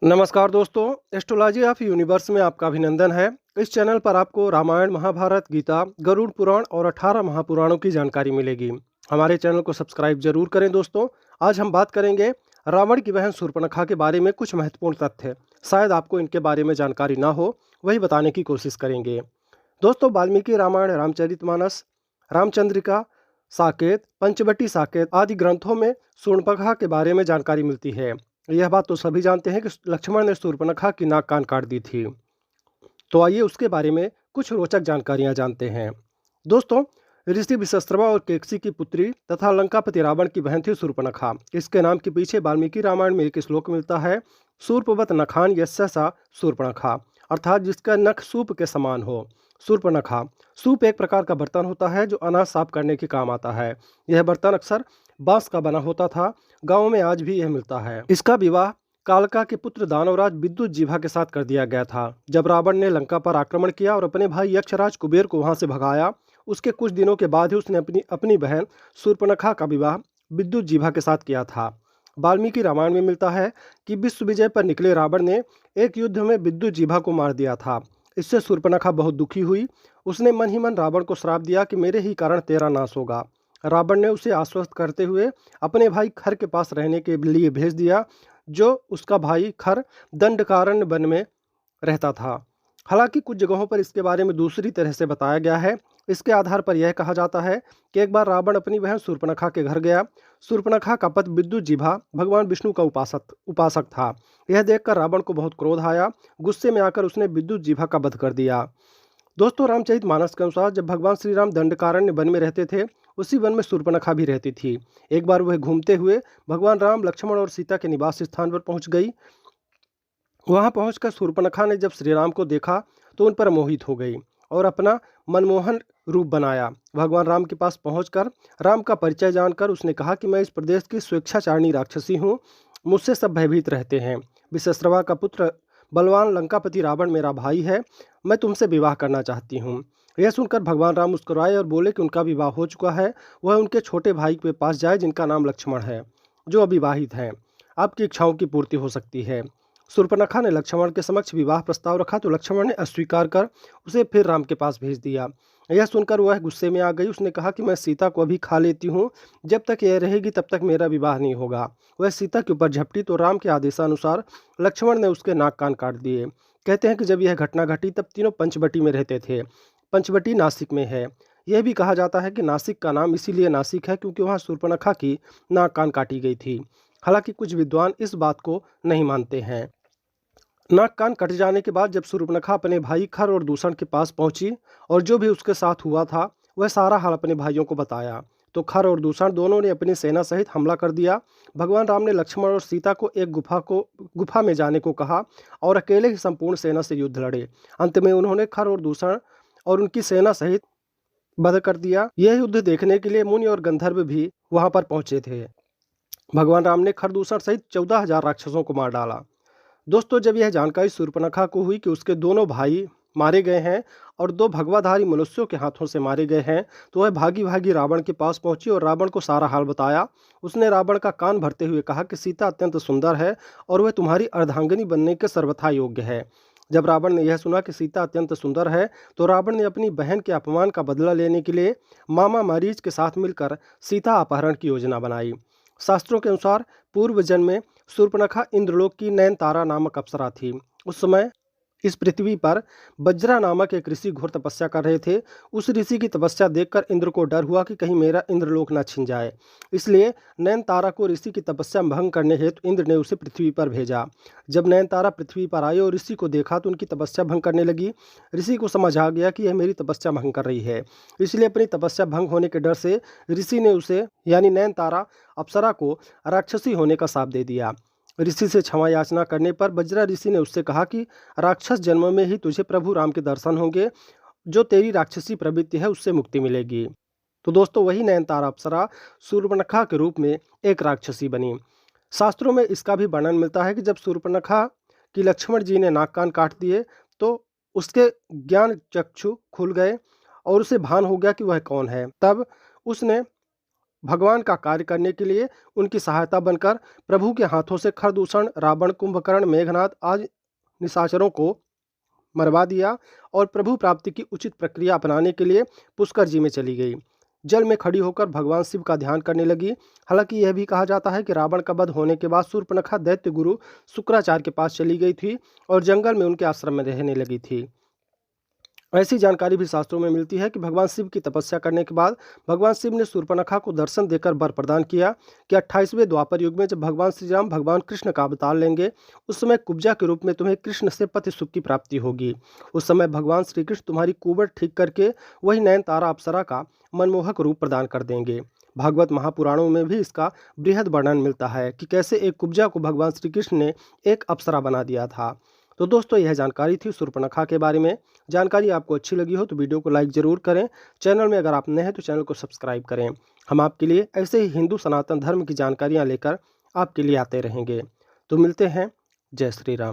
नमस्कार दोस्तों, astrology of universe में आपका अभिनंदन है। इस चैनल पर आपको रामायण, महाभारत, गीता, गरुड़ पुराण और 18 महापुराणों की जानकारी मिलेगी। हमारे चैनल को सब्सक्राइब जरूर करें दोस्तों। आज हम बात करेंगे रावण की बहन शूर्पणखा के बारे में कुछ महत्वपूर्ण तथ्य। शायद आपको इनके बारे में जानकारी ना हो, वही बताने की कोशिश करेंगे। दोस्तों, वाल्मीकि रामायण, रामचरितमानस, रामचंद्रिका, साकेत, पंचवटी साकेत आदि ग्रंथों में शूर्पणखा के बारे में जानकारी मिलती है। यह बात तो सभी जानते हैं कि लक्ष्मण ने शूर्पणखा की नाक कान काट दी थी। तो आइए उसके बारे में कुछ रोचक जानकारियां जानते हैं। दोस्तों, ऋषि विशस्त्रवा और केकसी की पुत्री तथा लंकापति रावण की बहन थी शूर्पणखा। इसके नाम के पीछे वाल्मीकि रामायण में एक श्लोक मिलता है, शूर्पवत नखान यस्य सा शूर्पणखा, अर्थात जिसका नख सूप के समान हो। शूर्पणखा। सूप एक प्रकार का बर्तन होता है जो अनाज साफ करने के काम आता है। यह बर्तन अक्सर बांस का बना होता था। गाँव में आज भी यह मिलता है। इसका विवाह कालका के पुत्र दानवराज विद्युत जीभा के साथ कर दिया गया था। जब रावण ने लंका पर आक्रमण किया और अपने भाई यक्षराज कुबेर को वहां से भगाया, उसके कुछ दिनों के बाद ही उसने अपनी अपनी बहन शूर्पणखा का विवाह विद्युत जीभा के साथ किया था। वाल्मीकि रामायण में मिलता है कि विश्व विजय पर निकले रावण ने एक युद्ध में विद्युत जीभा को मार दिया था। इससे शूर्पणखा बहुत दुखी हुई। उसने मन ही मन रावण को श्राप दिया कि मेरे ही कारण तेरा नाश होगा। रावण ने उसे आश्वस्त करते हुए अपने भाई खर के पास रहने के लिए भेज दिया, जो उसका भाई खर दंडकारण्य वन में रहता था। हालांकि कुछ जगहों पर इसके बारे में दूसरी तरह से बताया गया है। इसके आधार पर यह कहा जाता है कि एक बार रावण अपनी बहन शूर्पणखा के घर गया। शूर्पणखा का पति विद्युत जीभा भगवान विष्णु का उपासक था। यह देखकर रावण को बहुत क्रोध आया। गुस्से में आकर उसने विद्युत जीभा का वध कर दिया। दोस्तों, रामचरितमानस के अनुसार जब भगवान श्री राम दंडकारण्य वन में रहते थे, उसी वन में शूर्पणखा भी रहती थी। एक बार वह घूमते हुए भगवान राम, लक्ष्मण और सीता के निवास स्थान पर पहुंच गई। वहां पहुंचकर शूर्पणखा ने जब श्री राम को देखा तो उन पर मोहित हो गई और अपना मनमोहन रूप बनाया। भगवान राम के पास पहुंचकर राम का परिचय जानकर उसने कहा कि मैं इस प्रदेश की स्वेच्छाचारिणी राक्षसी हूँ। मुझसे सब भयभीत रहते हैं। विशस्त्रवा का पुत्र बलवान लंकापति रावण मेरा भाई है। मैं तुमसे विवाह करना चाहती हूँ। यह सुनकर भगवान राम मुस्कुराए और बोले कि उनका विवाह हो चुका है। वह उनके छोटे भाई के पास जाए जिनका नाम लक्ष्मण है, जो अविवाहित हैं। आपकी इच्छाओं की पूर्ति हो सकती है। शूर्पणखा ने लक्ष्मण के समक्ष विवाह प्रस्ताव रखा तो लक्ष्मण ने अस्वीकार कर उसे फिर राम के पास भेज दिया। यह सुनकर वह गुस्से में आ गई। उसने कहा कि मैं सीता को अभी खा लेती हूँ, जब तक यह रहेगी तब तक मेरा विवाह नहीं होगा। वह सीता के ऊपर झपटी तो राम के आदेशानुसार लक्ष्मण ने उसके नाक कान काट दिए। कहते हैं कि जब यह घटना घटी तब तीनों पंचवटी में रहते थे। पंचवटी नासिक में है। यह भी कहा जाता है कि नासिक का नाम इसीलिए नासिक है क्योंकि वहाँ शूर्पणखा की नाक कान काटी गई थी। हालांकि कुछ विद्वान इस बात को नहीं मानते हैं। नाक कान कट जाने के बाद जब शूर्पणखा अपने भाई खर और दूषण के पास पहुंची और जो भी उसके साथ हुआ था वह सारा हाल अपने भाइयों को बताया, तो खर और दूषण दोनों ने अपनी सेना सहित हमला कर दिया। भगवान राम ने लक्ष्मण और सीता को एक गुफा में जाने को कहा और अकेले ही संपूर्ण सेना से युद्ध लड़े। अंत में उन्होंने खर और दूषण और उनकी सेना सहित वध कर दिया। यह युद्ध देखने के लिए मुनि और गंधर्व भी वहां पर पहुंचे थे। भगवान राम ने खरदूषण सहित 14,000 राक्षसों को मार डाला। दोस्तों, जब यह जानकारी शूर्पणखा को हुई कि उसके दोनों भाई मारे गए हैं और दो भगवाधारी मनुष्यों के हाथों से मारे गए हैं, तो वह भागी भागी रावण के पास पहुंची और रावण को सारा हाल बताया। उसने रावण का कान भरते हुए कहा कि सीता अत्यंत सुंदर है और वह तुम्हारी अर्धांगिनी बनने के सर्वथा योग्य है। जब रावण ने यह सुना कि सीता अत्यंत सुंदर है, तो रावण ने अपनी बहन के अपमान का बदला लेने के लिए मामा मारीच के साथ मिलकर सीता अपहरण की योजना बनाई। शास्त्रों के अनुसार पूर्व जन्म में शूर्पणखा इंद्रलोक की नयनतारा नामक अप्सरा थी। उस समय इस पृथ्वी पर बज्रा नामक एक ऋषि घोर तपस्या कर रहे थे। उस ऋषि की तपस्या देखकर इंद्र को डर हुआ कि कहीं मेरा इंद्रलोक न छिन जाए। इसलिए नयनतारा को ऋषि की तपस्या भंग करने हेतु इंद्र ने उसे पृथ्वी पर भेजा। जब नयनतारा पृथ्वी पर आई और ऋषि को देखा तो उनकी तपस्या भंग करने लगी। ऋषि को समझ आ गया कि यह मेरी तपस्या भंग कर रही है, इसलिए अपनी तपस्या भंग होने के डर से ऋषि ने उसे यानी नयनतारा अप्सरा को राक्षसी होने का शाप दे दिया। ऋषि से क्षमा याचना करने पर बज्रा ऋषि ने उससे कहा कि राक्षस जन्म में ही तुझे प्रभु राम के दर्शन होंगे। जो तेरी राक्षसी प्रवृत्ति है उससे मुक्ति मिलेगी। तो दोस्तों, वही नयनतारा अप्सरा शूर्पणखा के रूप में एक राक्षसी बनी। शास्त्रों में इसका भी वर्णन मिलता है कि जब शूर्पणखा की लक्ष्मण जी ने नाक कान काट दिए तो उसके ज्ञान चक्षु खुल गए और उसे भान हो गया कि वह कौन है। तब उसने भगवान का कार्य करने के लिए उनकी सहायता बनकर प्रभु के हाथों से खरदूषण, रावण, कुंभकर्ण, मेघनाद आदि निशाचरों को मरवा दिया और प्रभु प्राप्ति की उचित प्रक्रिया अपनाने के लिए पुष्कर जी में चली गई। जल में खड़ी होकर भगवान शिव का ध्यान करने लगी। हालांकि यह भी कहा जाता है कि रावण का वध होने के बाद शूर्पणखा दैत्य गुरु शुक्राचार्य के पास चली गई थी और जंगल में उनके आश्रम में रहने लगी थी। ऐसी जानकारी भी शास्त्रों में मिलती है कि भगवान शिव की तपस्या करने के बाद भगवान शिव ने शूर्पणखा को दर्शन देकर वर प्रदान किया कि 28वें द्वापर युग में जब भगवान श्री राम भगवान कृष्ण का अवतार लेंगे, उस समय कुब्जा के रूप में तुम्हें कृष्ण से पति सुख की प्राप्ति होगी। उस समय भगवान श्री कृष्ण तुम्हारी कुबड़ ठीक करके वही नयनतारा अप्सरा का मनमोहक रूप प्रदान कर देंगे। भागवत महापुराणों में भी इसका बृहद वर्णन मिलता है कि कैसे एक कुब्जा को भगवान श्री कृष्ण ने एक अप्सरा बना दिया था। तो दोस्तों, यह जानकारी थी शूर्पणखा के बारे में। जानकारी आपको अच्छी लगी हो तो वीडियो को लाइक ज़रूर करें। चैनल में अगर आप नए हैं तो चैनल को सब्सक्राइब करें। हम आपके लिए ऐसे ही हिंदू सनातन धर्म की जानकारियाँ लेकर आपके लिए आते रहेंगे। तो मिलते हैं। जय श्री राम।